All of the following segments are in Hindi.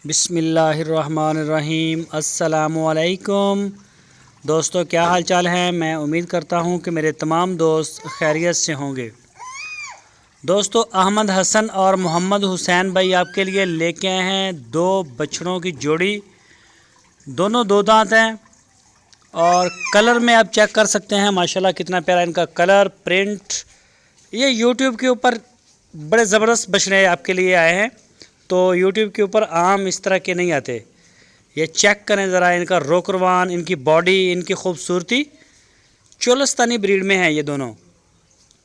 बिस्मिल्लाहिर्रहमानिर्रहीम। अस्सलामुअलैकुम दोस्तों, क्या हाल चाल है। मैं उम्मीद करता हूँ कि मेरे तमाम दोस्त खैरियत से होंगे। दोस्तों, अहमद, हसन और मोहम्मद हुसैन भाई आपके लिए लेके आए हैं दो बछड़ों की जोड़ी। दोनों दो दांत हैं और कलर में आप चेक कर सकते हैं माशाल्लाह कितना प्यारा इनका कलर प्रिंट। ये यूट्यूब के ऊपर बड़े ज़बरदस्त बछड़े आपके लिए आए हैं, तो यूट्यूब के ऊपर आम इस तरह के नहीं आते। ये चेक करें ज़रा इनका रोकरवान, इनकी बॉडी, इनकी खूबसूरती। चोलस्तानी ब्रीड में है ये दोनों।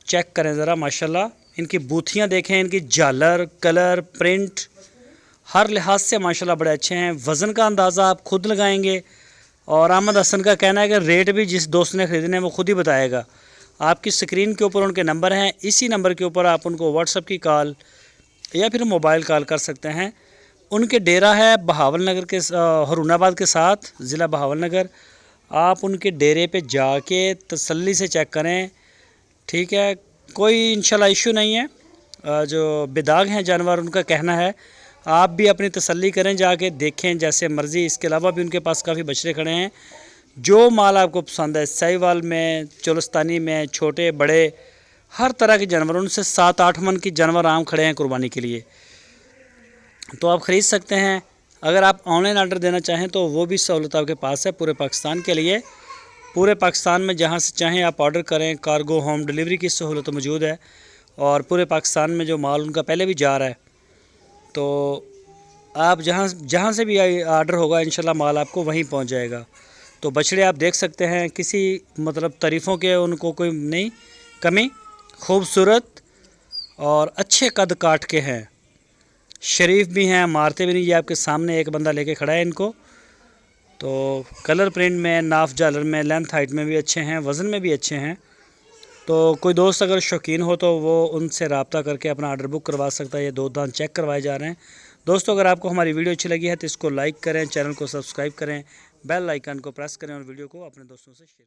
चेक करें ज़रा माशाल्लाह, इनकी बूथियाँ देखें, इनकी झालर, कलर, प्रिंट हर लिहाज से माशाल्लाह बड़े अच्छे हैं। वज़न का अंदाज़ा आप खुद लगाएंगे और अहमद हसन का कहना है कि रेट भी जिस दोस्त ने ख़रीदने हैं वो खुद ही बताएगा। आपकी स्क्रीन के ऊपर उनके नंबर हैं, इसी नंबर के ऊपर आप उनको व्हाट्सएप की कॉल या फिर मोबाइल कॉल कर सकते हैं। उनके डेरा है बहावल नगर के हरूनाबाद के साथ, ज़िला बहावल नगर। आप उनके डेरे पे जाके तसल्ली से चेक करें, ठीक है। कोई इंशाल्लाह इशू नहीं है। जो बेदाग हैं जानवर, उनका कहना है आप भी अपनी तसल्ली करें, जाके देखें जैसे मर्ज़ी। इसके अलावा भी उनके पास काफ़ी बछड़े खड़े हैं। जो माल आपको पसंद है, साहिवाल में, चोलस्तानी में, छोटे बड़े हर तरह के जानवर, उनसे 7-8 मन की जानवर आम खड़े हैं कुर्बानी के लिए, तो आप ख़रीद सकते हैं। अगर आप ऑनलाइन ऑर्डर देना चाहें तो वो भी सहूलत आपके पास है पूरे पाकिस्तान के लिए। पूरे पाकिस्तान में जहां से चाहें आप ऑर्डर करें। कार्गो होम डिलीवरी की सहूलत मौजूद है और पूरे पाकिस्तान में जो माल उनका पहले भी जा रहा है, तो आप जहां से भी ऑर्डर होगा इंशाल्लाह माल आपको वहीं पहुंच जाएगा। तो बछड़े आप देख सकते हैं, किसी मतलब तारीफ़ों के उनको कोई नहीं कमी। खूबसूरत और अच्छे कद काट के हैं, शरीफ भी हैं, मारते भी नहीं। ये आपके सामने एक बंदा लेके खड़ा है इनको। तो कलर प्रिंट में, नाफ जालर में, लेंथ हाइट में भी अच्छे हैं, वज़न में भी अच्छे हैं। तो कोई दोस्त अगर शौकीन हो तो वो उनसे रब्ता करके अपना ऑर्डर बुक करवा सकता है। ये दो दांत चेक करवाए जा रहे हैं। दोस्तों, अगर आपको हमारी वीडियो अच्छी लगी है तो इसको लाइक करें, चैनल को सब्सक्राइब करें, बेल आइकन को प्रेस करें और वीडियो को अपने दोस्तों से शेयर करें।